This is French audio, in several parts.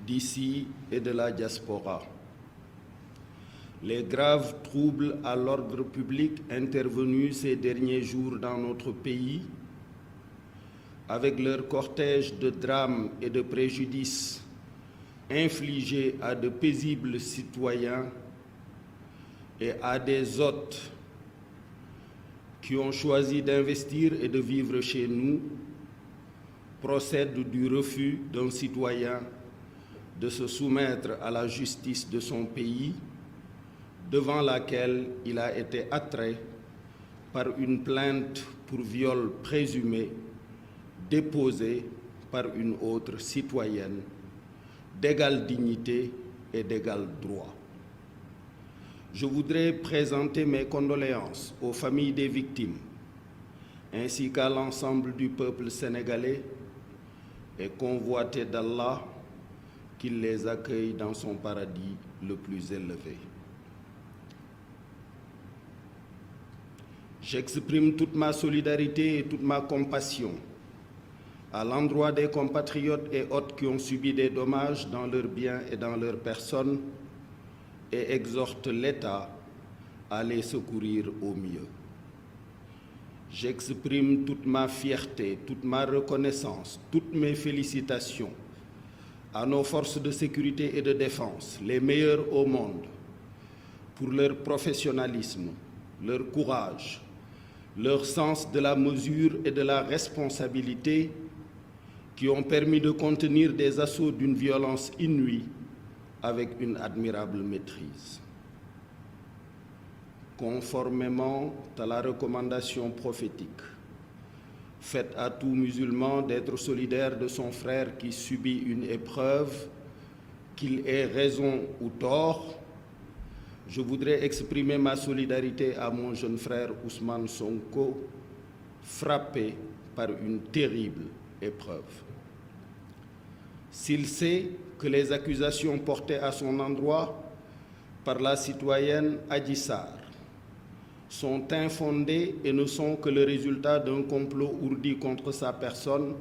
d'ici et de la diaspora. Les graves troubles à l'ordre public intervenus ces derniers jours dans notre pays, avec leur cortège de drames et de préjudices infligés à de paisibles citoyens et à des hôtes qui ont choisi d'investir et de vivre chez nous, procèdent du refus d'un citoyen de se soumettre à la justice de son pays, devant laquelle il a été attrait par une plainte pour viol présumé déposée par une autre citoyenne d'égale dignité et d'égal droit. Je voudrais présenter mes condoléances aux familles des victimes, ainsi qu'à l'ensemble du peuple sénégalais, et convoiter d'Allah qu'il les accueille dans son paradis le plus élevé. J'exprime toute ma solidarité et toute ma compassion à l'endroit des compatriotes et hôtes qui ont subi des dommages dans leurs biens et dans leurs personnes et exhorte l'État à les secourir au mieux. J'exprime toute ma fierté, toute ma reconnaissance, toutes mes félicitations à nos forces de sécurité et de défense, les meilleures au monde, pour leur professionnalisme, leur courage, leur sens de la mesure et de la responsabilité qui ont permis de contenir des assauts d'une violence inouïe avec une admirable maîtrise. Conformément à la recommandation prophétique faite à tout musulman d'être solidaire de son frère qui subit une épreuve, qu'il ait raison ou tort, je voudrais exprimer ma solidarité à mon jeune frère Ousmane Sonko, frappé par une terrible épreuve. S'il sait que les accusations portées à son endroit par la citoyenne Adji Sarr sont infondées et ne sont que le résultat d'un complot ourdi contre sa personne,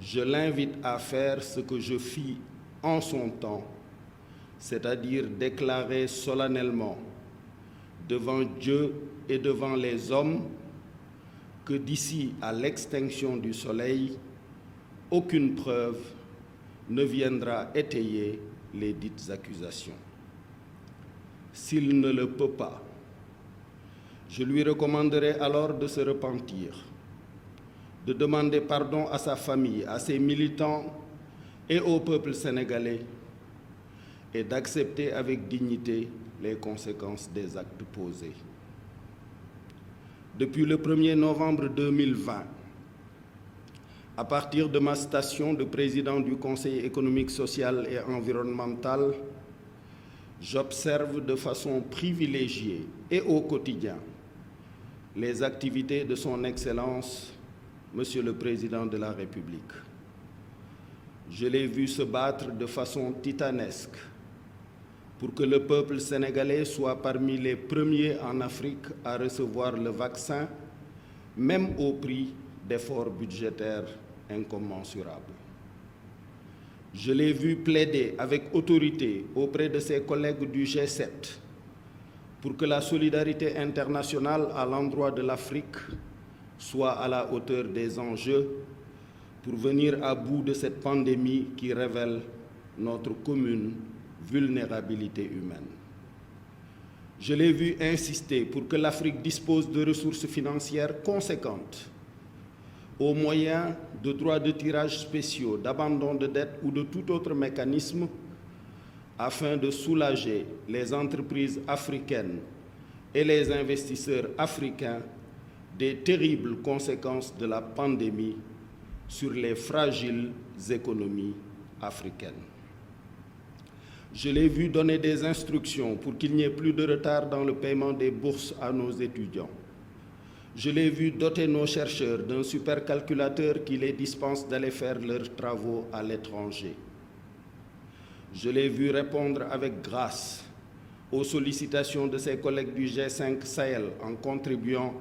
je l'invite à faire ce que je fis en son temps, c'est-à-dire déclarer solennellement devant Dieu et devant les hommes que d'ici à l'extinction du soleil, aucune preuve ne viendra étayer les dites accusations. S'il ne le peut pas, je lui recommanderai alors de se repentir, de demander pardon à sa famille, à ses militants et au peuple sénégalais, et d'accepter avec dignité les conséquences des actes posés. Depuis le 1er novembre 2020, à partir de ma station de président du Conseil économique, social et environnemental, j'observe de façon privilégiée et au quotidien les activités de son Excellence, Monsieur le Président de la République. Je l'ai vu se battre de façon titanesque pour que le peuple sénégalais soit parmi les premiers en Afrique à recevoir le vaccin, même au prix d'efforts budgétaires incommensurables. Je l'ai vu plaider avec autorité auprès de ses collègues du G7 pour que la solidarité internationale à l'endroit de l'Afrique soit à la hauteur des enjeux pour venir à bout de cette pandémie qui révèle notre commune vulnérabilité humaine. Je l'ai vu insister pour que l'Afrique dispose de ressources financières conséquentes, au moyen de droits de tirage spéciaux, d'abandon de dettes ou de tout autre mécanisme, afin de soulager les entreprises africaines et les investisseurs africains des terribles conséquences de la pandémie sur les fragiles économies africaines. Je l'ai vu donner des instructions pour qu'il n'y ait plus de retard dans le paiement des bourses à nos étudiants. Je l'ai vu doter nos chercheurs d'un supercalculateur qui les dispense d'aller faire leurs travaux à l'étranger. Je l'ai vu répondre avec grâce aux sollicitations de ses collègues du G5 Sahel en contribuant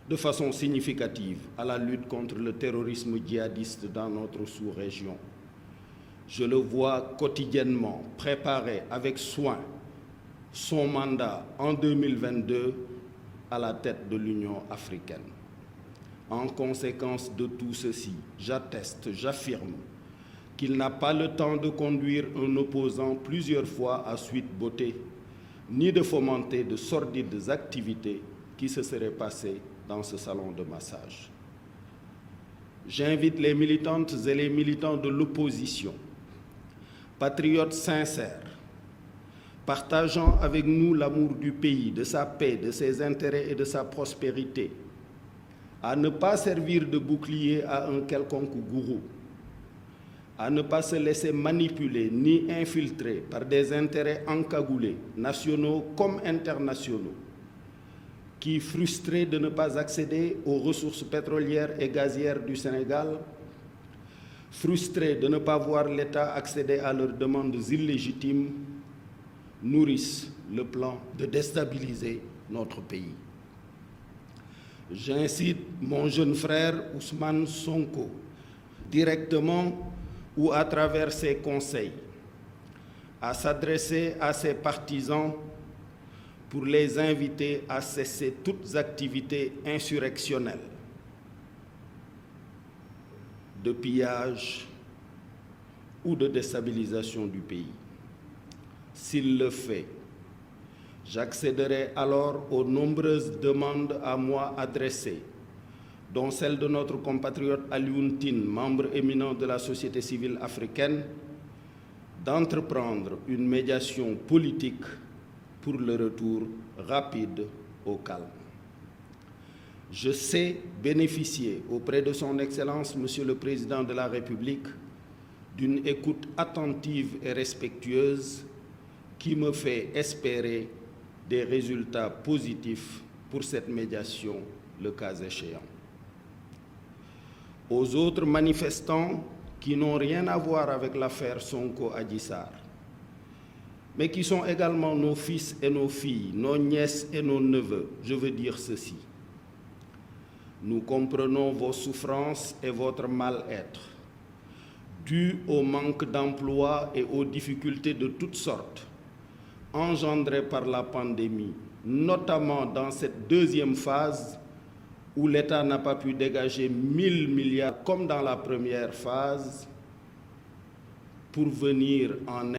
de façon significative à la lutte contre le terrorisme djihadiste dans notre sous-région. Je le vois quotidiennement préparer avec soin son mandat en 2022 à la tête de l'Union africaine. En conséquence de tout ceci, j'atteste, j'affirme qu'il n'a pas le temps de conduire un opposant plusieurs fois à Sweet Beauté, ni de fomenter de sordides activités qui se seraient passées dans ce salon de massage. J'invite les militantes et les militants de l'opposition, patriotes sincères, partageant avec nous l'amour du pays, de sa paix, de ses intérêts et de sa prospérité, à ne pas servir de bouclier à un quelconque gourou, à ne pas se laisser manipuler ni infiltrer par des intérêts encagoulés, nationaux comme internationaux, qui, frustrés de ne pas accéder aux ressources pétrolières et gazières du Sénégal, frustrés de ne pas voir l'État accéder à leurs demandes illégitimes, nourrissent le plan de déstabiliser notre pays. J'incite mon jeune frère Ousmane Sonko, directement ou à travers ses conseils, à s'adresser à ses partisans pour les inviter à cesser toutes activités insurrectionnelles, de pillage ou de déstabilisation du pays. S'il le fait, j'accéderai alors aux nombreuses demandes à moi adressées, dont celle de notre compatriote Alioune Tine, membre éminent de la société civile africaine, d'entreprendre une médiation politique pour le retour rapide au calme. Je sais bénéficier auprès de son Excellence, Monsieur le Président de la République, d'une écoute attentive et respectueuse qui me fait espérer des résultats positifs pour cette médiation, le cas échéant. Aux autres manifestants qui n'ont rien à voir avec l'affaire Sonko-Adji Sarr, mais qui sont également nos fils et nos filles, nos nièces et nos neveux, je veux dire ceci. Nous comprenons vos souffrances et votre mal-être, dus au manque d'emploi et aux difficultés de toutes sortes engendrées par la pandémie, notamment dans cette deuxième phase où l'État n'a pas pu dégager 1000 milliards comme dans la première phase pour venir en aide